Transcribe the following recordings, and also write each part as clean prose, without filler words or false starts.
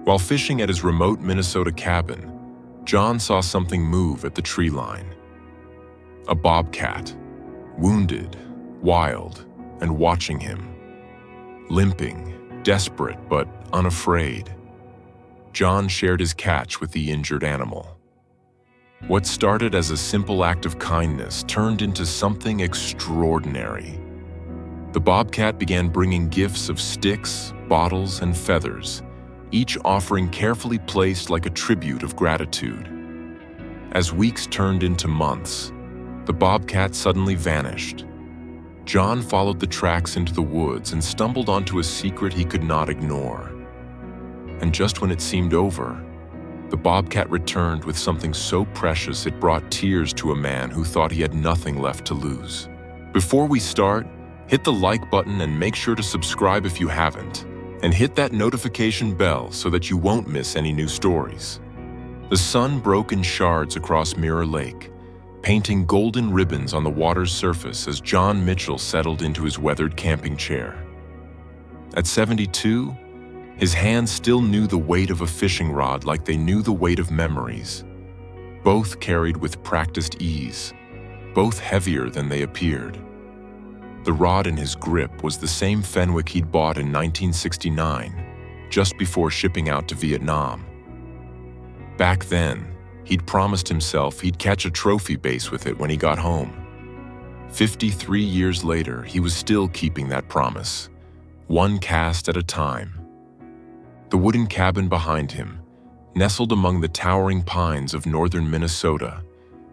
While fishing at his remote Minnesota cabin, John saw something move at the tree line. A bobcat, wounded, wild, and watching him. Limping, desperate but unafraid, John shared his catch with the injured animal. What started as a simple act of kindness turned into something extraordinary. The bobcat began bringing gifts of sticks, bottles, and feathers, each offering carefully placed like a tribute of gratitude. As weeks turned into months, the bobcat suddenly vanished. John followed the tracks into the woods and stumbled onto a secret he could not ignore. And just when it seemed over, the bobcat returned with something so precious it brought tears to a man who thought he had nothing left to lose. Before we start, hit the like button and make sure to subscribe if you haven't, and hit that notification bell so that you won't miss any new stories. The sun broke in shards across Mirror Lake, painting golden ribbons on the water's surface as John Mitchell settled into his weathered camping chair. At 72, his hands still knew the weight of a fishing rod like they knew the weight of memories. Both carried with practiced ease, both heavier than they appeared. The rod in his grip was the same Fenwick he'd bought in 1969, just before shipping out to Vietnam. Back then, he'd promised himself he'd catch a trophy bass with it when he got home. 53 years later, he was still keeping that promise, one cast at a time. The wooden cabin behind him, nestled among the towering pines of northern Minnesota,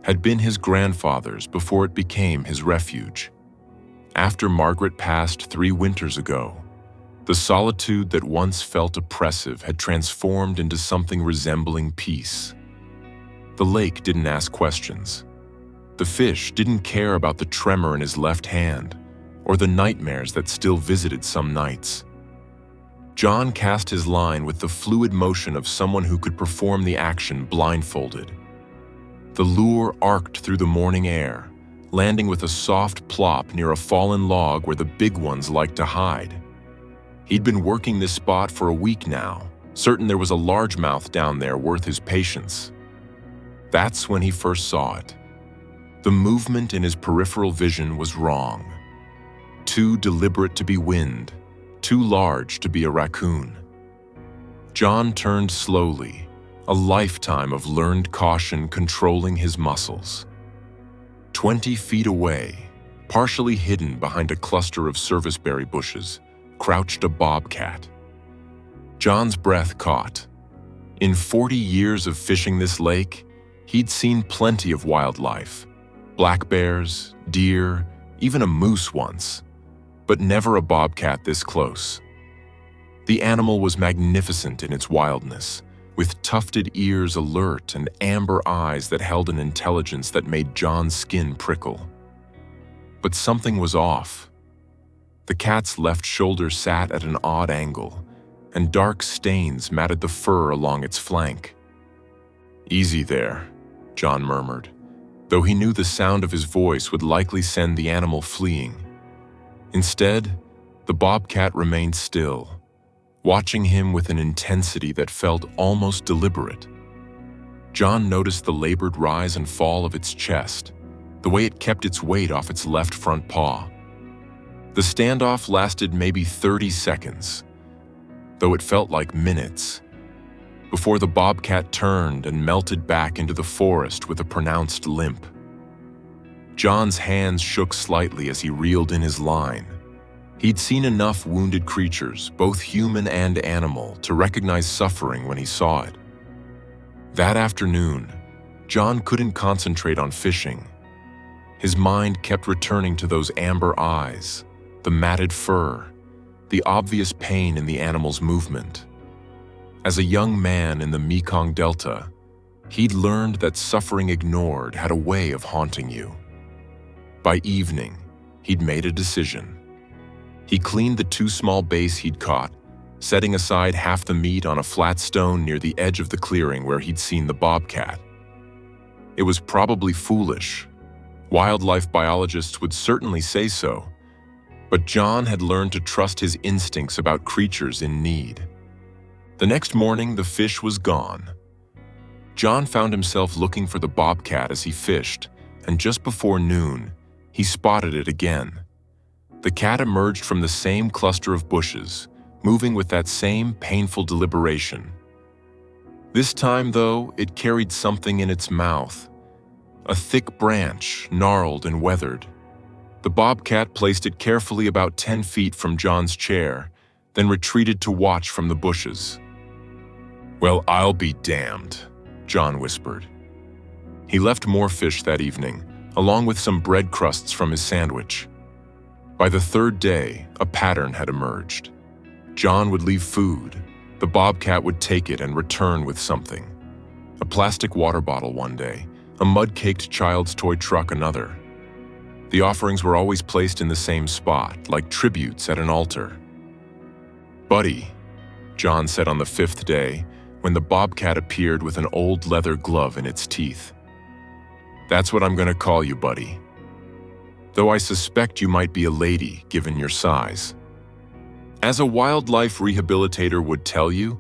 had been his grandfather's before it became his refuge. After Margaret passed 3 winters ago, the solitude that once felt oppressive had transformed into something resembling peace. The lake didn't ask questions. The fish didn't care about the tremor in his left hand or the nightmares that still visited some nights. John cast his line with the fluid motion of someone who could perform the action blindfolded. The lure arced through the morning air, landing with a soft plop near a fallen log where the big ones liked to hide. He'd been working this spot for a week now, certain there was a largemouth down there worth his patience. That's when he first saw it. The movement in his peripheral vision was wrong. Too deliberate to be wind, too large to be a raccoon. John turned slowly, a lifetime of learned caution controlling his muscles. 20 feet away, partially hidden behind a cluster of serviceberry bushes, crouched a bobcat. John's breath caught. In 40 years of fishing this lake, he'd seen plenty of wildlife. Black bears, deer, even a moose once, but never a bobcat this close. The animal was magnificent in its wildness, with tufted ears alert and amber eyes that held an intelligence that made John's skin prickle. But something was off. The cat's left shoulder sat at an odd angle, and dark stains matted the fur along its flank. "Easy there," John murmured, though he knew the sound of his voice would likely send the animal fleeing. Instead, the bobcat remained still, watching him with an intensity that felt almost deliberate. John noticed the labored rise and fall of its chest, the way it kept its weight off its left front paw. The standoff lasted maybe 30 seconds, though it felt like minutes, before the bobcat turned and melted back into the forest with a pronounced limp. John's hands shook slightly as he reeled in his line. He'd seen enough wounded creatures, both human and animal, to recognize suffering when he saw it. That afternoon, John couldn't concentrate on fishing. His mind kept returning to those amber eyes, the matted fur, the obvious pain in the animal's movement. As a young man in the Mekong Delta, he'd learned that suffering ignored had a way of haunting you. By evening, he'd made a decision. He cleaned the 2 small bass he'd caught, setting aside half the meat on a flat stone near the edge of the clearing where he'd seen the bobcat. It was probably foolish. Wildlife biologists would certainly say so, but John had learned to trust his instincts about creatures in need. The next morning, the fish was gone. John found himself looking for the bobcat as he fished, and just before noon, he spotted it again. The cat emerged from the same cluster of bushes, moving with that same painful deliberation. This time, though, it carried something in its mouth, a thick branch, gnarled and weathered. The bobcat placed it carefully about 10 feet from John's chair, then retreated to watch from the bushes. "Well, I'll be damned," John whispered. He left more fish that evening, along with some bread crusts from his sandwich. By the third day, a pattern had emerged. John would leave food. The bobcat would take it and return with something. A plastic water bottle one day, a mud-caked child's toy truck another. The offerings were always placed in the same spot, like tributes at an altar. "Buddy," John said on the 5th day, when the bobcat appeared with an old leather glove in its teeth. "That's what I'm going to call you, buddy. Though I suspect you might be a lady, given your size." As a wildlife rehabilitator would tell you,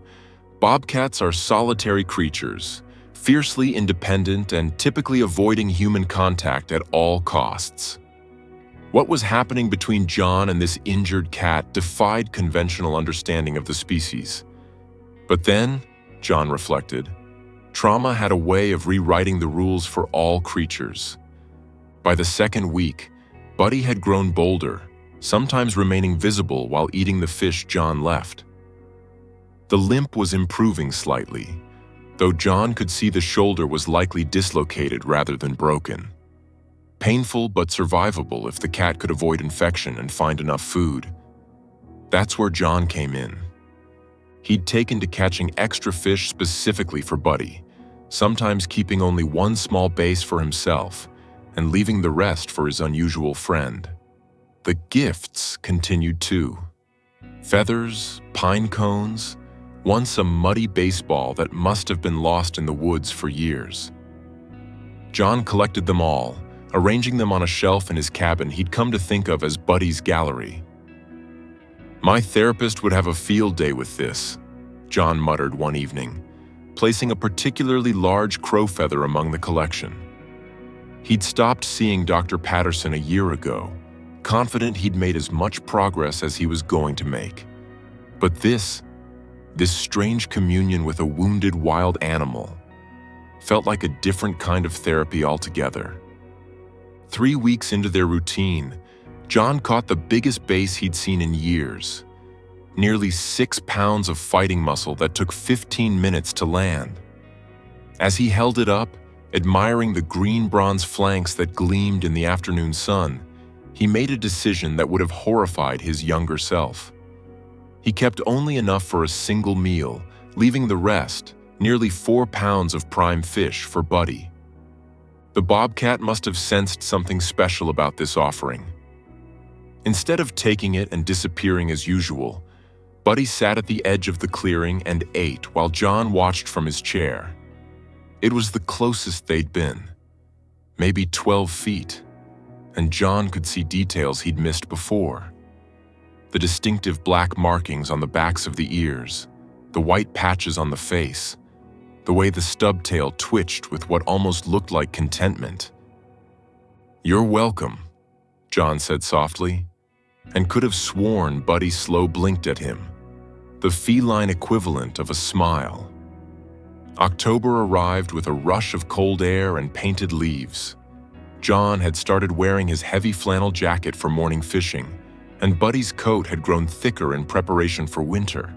bobcats are solitary creatures, fiercely independent and typically avoiding human contact at all costs. What was happening between John and this injured cat defied conventional understanding of the species. But then, John reflected, trauma had a way of rewriting the rules for all creatures. By the second week, Buddy had grown bolder, sometimes remaining visible while eating the fish John left. The limp was improving slightly, though John could see the shoulder was likely dislocated rather than broken. Painful but survivable if the cat could avoid infection and find enough food. That's where John came in. He'd taken to catching extra fish specifically for Buddy, sometimes keeping only one small base for himself and leaving the rest for his unusual friend. The gifts continued too. Feathers, pine cones, once a muddy baseball that must have been lost in the woods for years. John collected them all, arranging them on a shelf in his cabin he'd come to think of as Buddy's gallery. "My therapist would have a field day with this," John muttered one evening, placing a particularly large crow feather among the collection. He'd stopped seeing Dr. Patterson a year ago, confident he'd made as much progress as he was going to make. But this strange communion with a wounded wild animal felt like a different kind of therapy altogether. 3 weeks into their routine, John caught the biggest bass he'd seen in years, nearly 6 pounds of fighting muscle that took 15 minutes to land. As he held it up, admiring the green bronze flanks that gleamed in the afternoon sun, he made a decision that would have horrified his younger self. He kept only enough for a single meal, leaving the rest, nearly 4 pounds of prime fish, for Buddy. The bobcat must have sensed something special about this offering. Instead of taking it and disappearing as usual, Buddy sat at the edge of the clearing and ate while John watched from his chair. It was the closest they'd been, maybe 12 feet, and John could see details he'd missed before. The distinctive black markings on the backs of the ears, the white patches on the face, the way the stub tail twitched with what almost looked like contentment. "You're welcome," John said softly, and could have sworn Buddy slow blinked at him, the feline equivalent of a smile. October arrived with a rush of cold air and painted leaves. John had started wearing his heavy flannel jacket for morning fishing, and Buddy's coat had grown thicker in preparation for winter.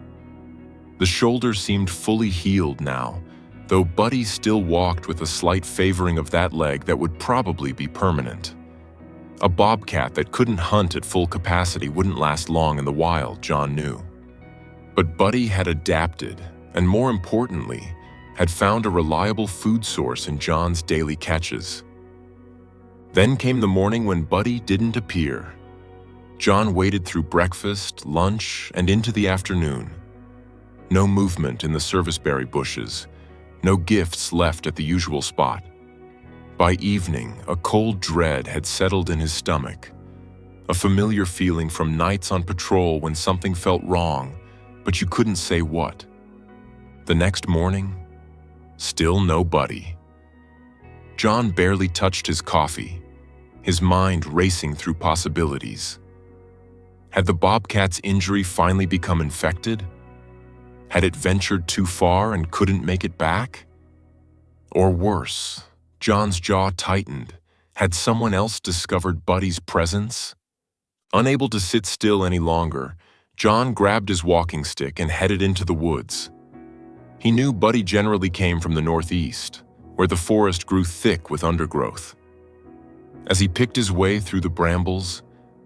The shoulder seemed fully healed now, though Buddy still walked with a slight favoring of that leg that would probably be permanent. A bobcat that couldn't hunt at full capacity wouldn't last long in the wild, John knew. But Buddy had adapted, and more importantly, had found a reliable food source in John's daily catches. Then came the morning when Buddy didn't appear. John waited through breakfast, lunch, and into the afternoon. No movement in the serviceberry bushes, no gifts left at the usual spot. By evening, a cold dread had settled in his stomach, a familiar feeling from nights on patrol when something felt wrong, but you couldn't say what. The next morning, still no Buddy. John barely touched his coffee, his mind racing through possibilities. Had the bobcat's injury finally become infected? Had it ventured too far and couldn't make it back? Or worse, John's jaw tightened. Had someone else discovered Buddy's presence? Unable to sit still any longer, John grabbed his walking stick and headed into the woods. He knew Buddy generally came from the northeast, where the forest grew thick with undergrowth. As he picked his way through the brambles,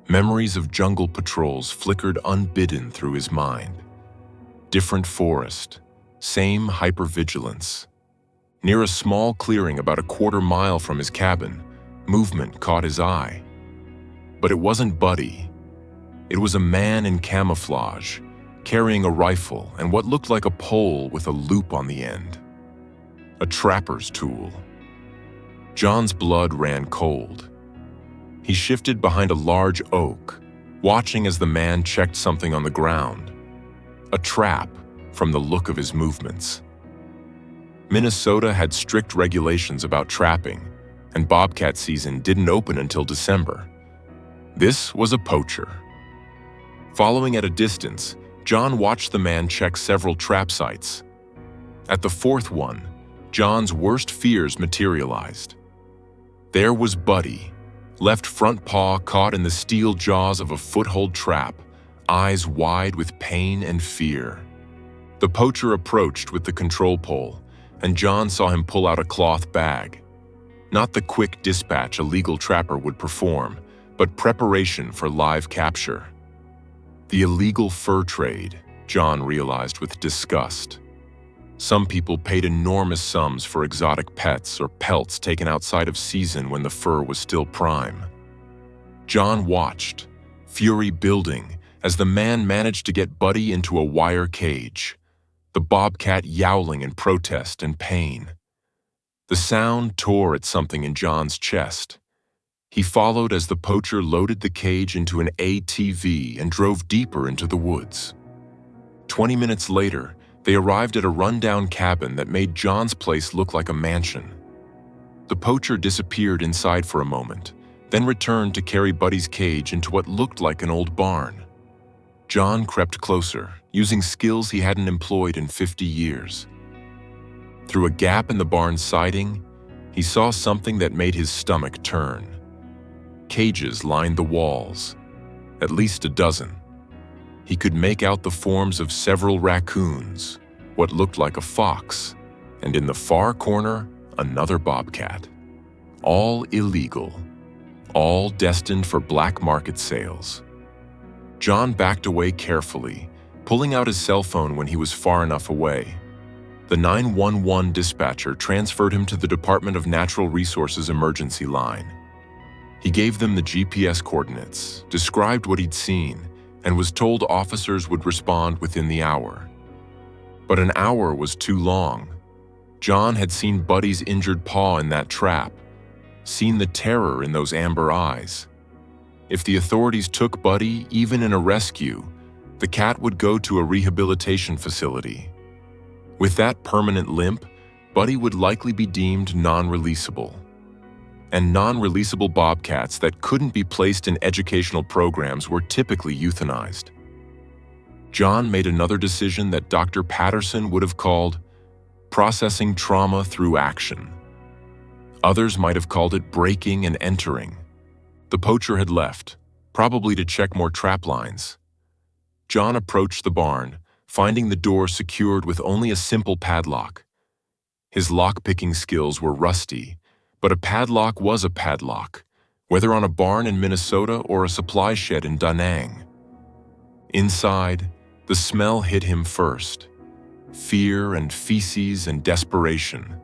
memories of jungle patrols flickered unbidden through his mind. Different forest, same hypervigilance. Near a small clearing about a quarter-mile from his cabin, movement caught his eye. But it wasn't Buddy. It was a man in camouflage, carrying a rifle and what looked like a pole with a loop on the end. A trapper's tool. John's blood ran cold. He shifted behind a large oak, watching as the man checked something on the ground. A trap, from the look of his movements. Minnesota had strict regulations about trapping, and bobcat season didn't open until December. This was a poacher. Following at a distance, John watched the man check several trap sites. At the fourth one, John's worst fears materialized. There was Buddy, left front paw caught in the steel jaws of a foothold trap, eyes wide with pain and fear. The poacher approached with the control pole, and John saw him pull out a cloth bag. Not the quick dispatch a legal trapper would perform, but preparation for live capture. The illegal fur trade, John realized with disgust. Some people paid enormous sums for exotic pets or pelts taken outside of season when the fur was still prime. John watched, fury building, as the man managed to get Buddy into a wire cage, the bobcat yowling in protest and pain. The sound tore at something in John's chest. He followed as the poacher loaded the cage into an ATV and drove deeper into the woods. 20 minutes later, they arrived at a rundown cabin that made John's place look like a mansion. The poacher disappeared inside for a moment, then returned to carry Buddy's cage into what looked like an old barn. John crept closer, using skills he hadn't employed in 50 years. Through a gap in the barn's siding, he saw something that made his stomach turn. Cages lined the walls, at least a dozen. He could make out the forms of several raccoons, what looked like a fox, and in the far corner, another bobcat. All illegal, all destined for black market sales. John backed away carefully, pulling out his cell phone when he was far enough away. The 911 dispatcher transferred him to the Department of Natural Resources emergency line. He gave them the GPS coordinates, described what he'd seen, and was told officers would respond within the hour. But an hour was too long. John had seen Buddy's injured paw in that trap, seen the terror in those amber eyes. If the authorities took Buddy, even in a rescue, the cat would go to a rehabilitation facility. With that permanent limp, Buddy would likely be deemed non-releasable. And non-releasable bobcats that couldn't be placed in educational programs were typically euthanized. John made another decision that Dr. Patterson would have called processing trauma through action. Others might have called it breaking and entering. The poacher had left, probably to check more trap lines. John approached the barn, finding the door secured with only a simple padlock. His lock-picking skills were rusty, but a padlock was a padlock, whether on a barn in Minnesota or a supply shed in Da Nang. Inside, the smell hit him first. Fear and feces and desperation.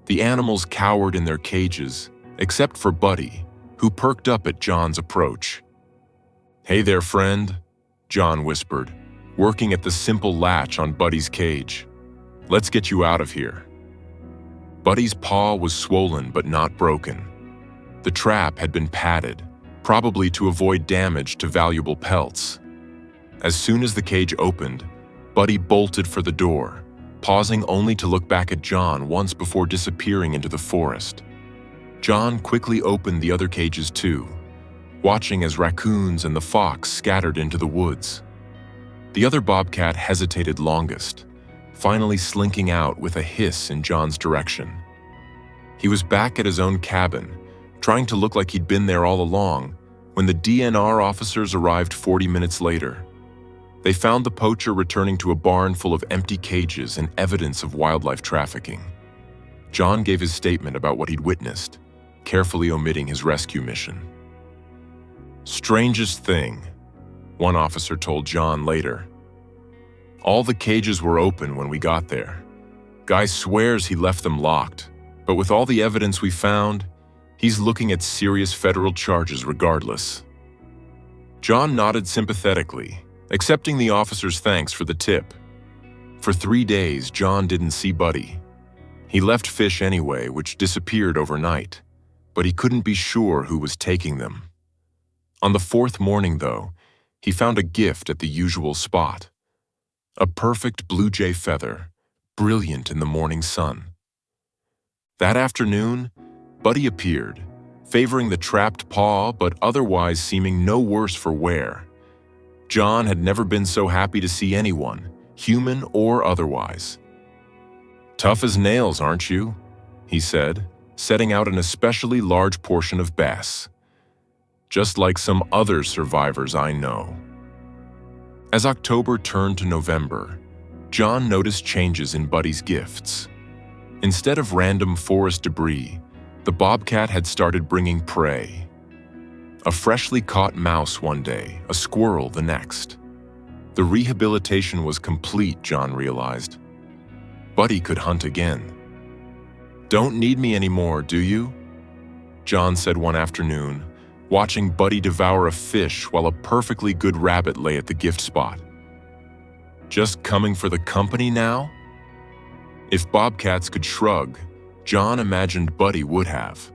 The animals cowered in their cages, except for Buddy, who perked up at John's approach. "Hey there, friend," John whispered, working at the simple latch on Buddy's cage. "Let's get you out of here." Buddy's paw was swollen but not broken. The trap had been padded, probably to avoid damage to valuable pelts. As soon as the cage opened, Buddy bolted for the door, pausing only to look back at John once before disappearing into the forest. John quickly opened the other cages too, watching as raccoons and the fox scattered into the woods. The other bobcat hesitated longest, finally slinking out with a hiss in John's direction. He was back at his own cabin, trying to look like he'd been there all along, when the DNR officers arrived 40 minutes later. They found the poacher returning to a barn full of empty cages and evidence of wildlife trafficking. John gave his statement about what he'd witnessed, carefully omitting his rescue mission. "Strangest thing," one officer told John later. "All the cages were open when we got there. Guy swears he left them locked, but with all the evidence we found, he's looking at serious federal charges regardless." John nodded sympathetically, accepting the officer's thanks for the tip. For 3 days, John didn't see Buddy. He left fish anyway, which disappeared overnight, but he couldn't be sure who was taking them. On the 4th morning, though, he found a gift at the usual spot. A perfect blue jay feather, brilliant in the morning sun. That afternoon, Buddy appeared, favoring the trapped paw but otherwise seeming no worse for wear. John had never been so happy to see anyone, human or otherwise. "Tough as nails, aren't you?" he said, setting out an especially large portion of bass. "Just like some other survivors I know." As October turned to November, John noticed changes in Buddy's gifts. Instead of random forest debris, the bobcat had started bringing prey. A freshly caught mouse one day, a squirrel the next. The rehabilitation was complete, John realized. Buddy could hunt again. "Don't need me anymore, do you?" John said one afternoon, watching Buddy devour a fish while a perfectly good rabbit lay at the gift spot. "Just coming for the company now?" If bobcats could shrug, John imagined Buddy would have.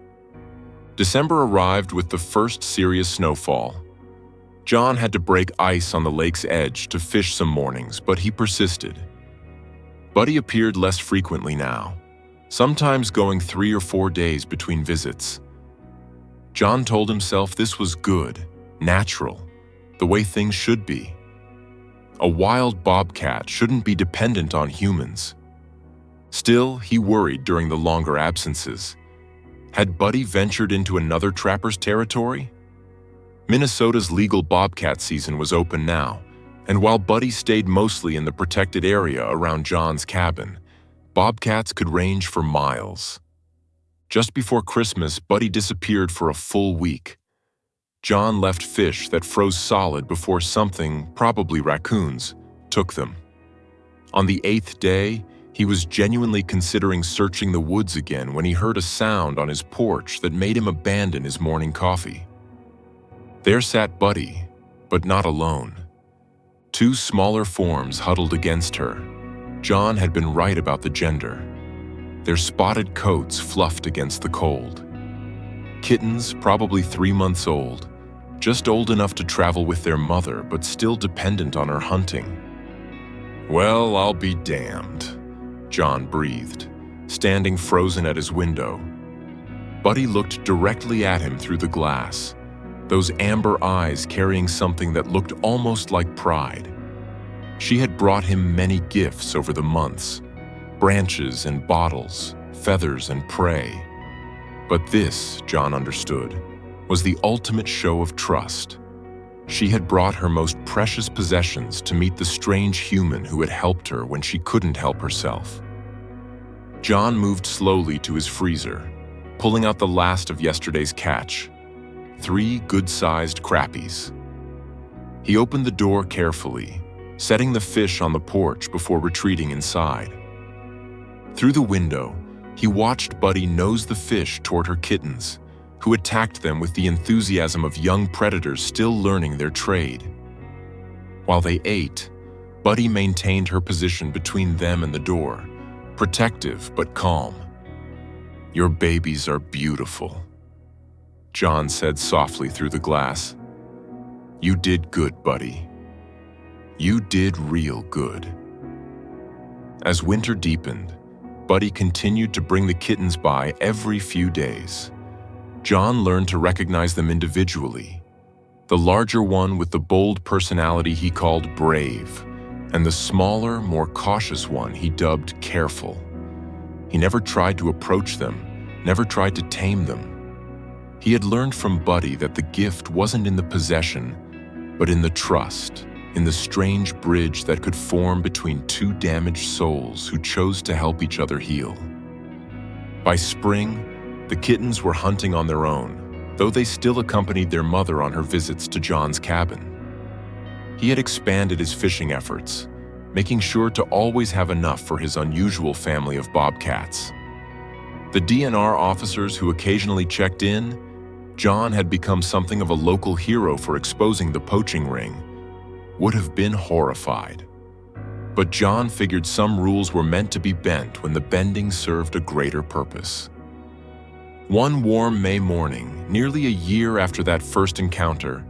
December arrived with the first serious snowfall. John had to break ice on the lake's edge to fish some mornings, but he persisted. Buddy appeared less frequently now, sometimes going 3 or 4 days between visits. John told himself this was good, natural, the way things should be. A wild bobcat shouldn't be dependent on humans. Still, he worried during the longer absences. Had Buddy ventured into another trapper's territory? Minnesota's legal bobcat season was open now, and while Buddy stayed mostly in the protected area around John's cabin, bobcats could range for miles. Just before Christmas, Buddy disappeared for a full week. John left fish that froze solid before something, probably raccoons, took them. On the 8th day, he was genuinely considering searching the woods again when he heard a sound on his porch that made him abandon his morning coffee. There sat Buddy, but not alone. 2 smaller forms huddled against her. John had been right about the gender. Their spotted coats fluffed against the cold. Kittens, probably 3 months old, just old enough to travel with their mother but still dependent on her hunting. "Well, I'll be damned," John breathed, standing frozen at his window. Buddy looked directly at him through the glass, those amber eyes carrying something that looked almost like pride. She had brought him many gifts over the months, branches and bottles, feathers and prey. But this, John understood, was the ultimate show of trust. She had brought her most precious possessions to meet the strange human who had helped her when she couldn't help herself. John moved slowly to his freezer, pulling out the last of yesterday's catch, 3 good-sized crappies. He opened the door carefully, setting the fish on the porch before retreating inside. Through the window, he watched Buddy nose the fish toward her kittens, who attacked them with the enthusiasm of young predators still learning their trade. While they ate, Buddy maintained her position between them and the door, protective but calm. "Your babies are beautiful," John said softly through the glass. "You did good, Buddy. You did real good." As winter deepened, Buddy continued to bring the kittens by every few days. John learned to recognize them individually. The larger one with the bold personality he called Brave, and the smaller, more cautious one he dubbed Careful. He never tried to approach them, never tried to tame them. He had learned from Buddy that the gift wasn't in the possession, but in the trust, in the strange bridge that could form between two damaged souls who chose to help each other heal. By spring, the kittens were hunting on their own, though they still accompanied their mother on her visits to John's cabin. He had expanded his fishing efforts, making sure to always have enough for his unusual family of bobcats. The DNR officers who occasionally checked in, John had become something of a local hero for exposing the poaching ring, would have been horrified. But John figured some rules were meant to be bent when the bending served a greater purpose. One warm May morning, nearly a year after that first encounter,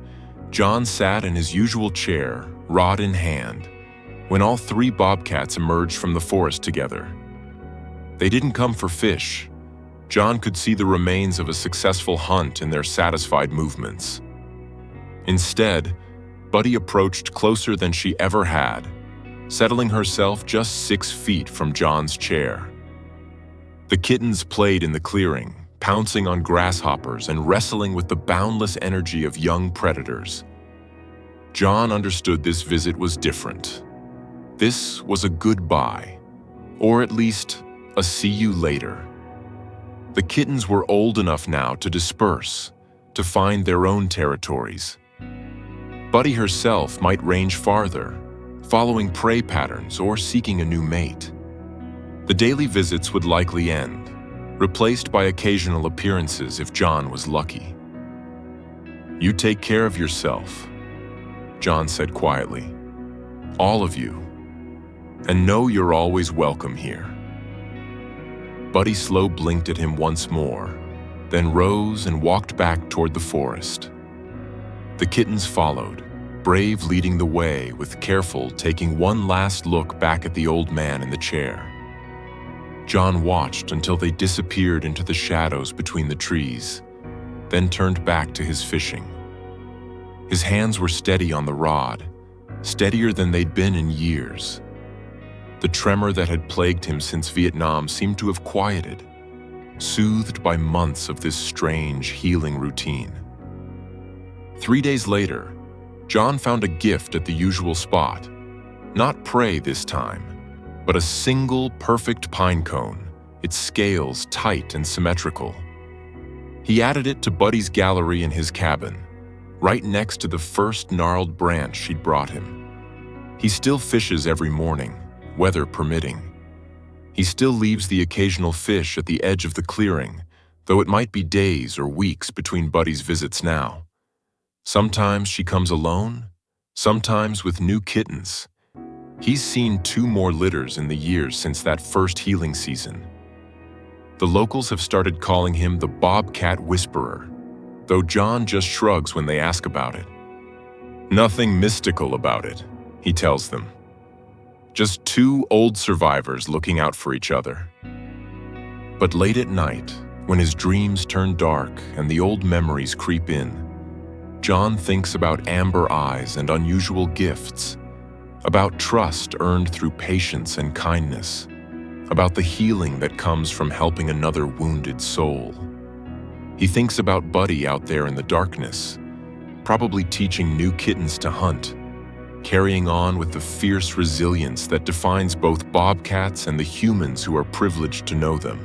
John sat in his usual chair, rod in hand, when all three bobcats emerged from the forest together. They didn't come for fish. John could see the remains of a successful hunt in their satisfied movements. Instead, Buddy approached closer than she ever had, settling herself just 6 feet from John's chair. The kittens played in the clearing, pouncing on grasshoppers and wrestling with the boundless energy of young predators. John understood this visit was different. This was a goodbye, or at least a see you later. The kittens were old enough now to disperse, to find their own territories. Buddy herself might range farther, following prey patterns or seeking a new mate. The daily visits would likely end, replaced by occasional appearances if John was lucky. "You take care of yourself," John said quietly. "All of you. And know you're always welcome here." Buddy slow blinked at him once more, then rose and walked back toward the forest. The kittens followed, Brave leading the way, with Careful taking one last look back at the old man in the chair. John watched until they disappeared into the shadows between the trees, then turned back to his fishing. His hands were steady on the rod, steadier than they'd been in years. The tremor that had plagued him since Vietnam seemed to have quieted, soothed by months of this strange, healing routine. 3 days later, John found a gift at the usual spot. Not prey this time, but a single perfect pine cone, its scales tight and symmetrical. He added it to Buddy's gallery in his cabin, right next to the first gnarled branch she'd brought him. He still fishes every morning, weather permitting. He still leaves the occasional fish at the edge of the clearing, though it might be days or weeks between Buddy's visits now. Sometimes she comes alone, sometimes with new kittens. He's seen 2 more litters in the years since that first healing season. The locals have started calling him the Bobcat Whisperer, though John just shrugs when they ask about it. Nothing mystical about it, he tells them. Just 2 old survivors looking out for each other. But late at night, when his dreams turn dark and the old memories creep in, John thinks about amber eyes and unusual gifts, about trust earned through patience and kindness, about the healing that comes from helping another wounded soul. He thinks about Buddy out there in the darkness, probably teaching new kittens to hunt, carrying on with the fierce resilience that defines both bobcats and the humans who are privileged to know them.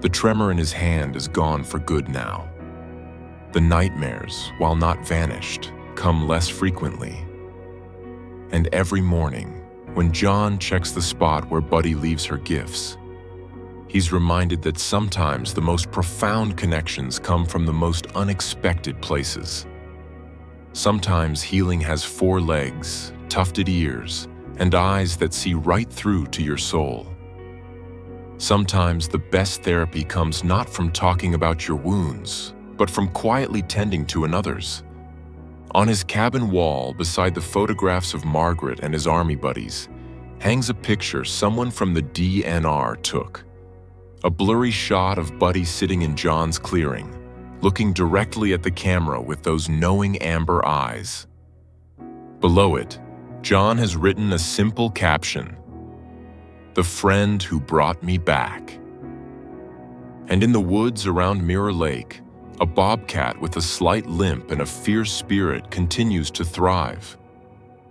The tremor in his hand is gone for good now. The nightmares, while not vanished, come less frequently. And every morning, when John checks the spot where Buddy leaves her gifts, he's reminded that sometimes the most profound connections come from the most unexpected places. Sometimes healing has 4 legs, tufted ears, and eyes that see right through to your soul. Sometimes the best therapy comes not from talking about your wounds, but from quietly tending to another's. On his cabin wall, beside the photographs of Margaret and his army buddies, hangs a picture someone from the DNR took. A blurry shot of Buddy sitting in John's clearing, looking directly at the camera with those knowing amber eyes. Below it, John has written a simple caption: "The friend who brought me back." And in the woods around Mirror Lake, a bobcat with a slight limp and a fierce spirit continues to thrive.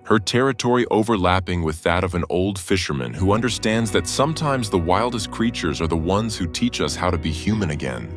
Her territory overlapping with that of an old fisherman who understands that sometimes the wildest creatures are the ones who teach us how to be human again.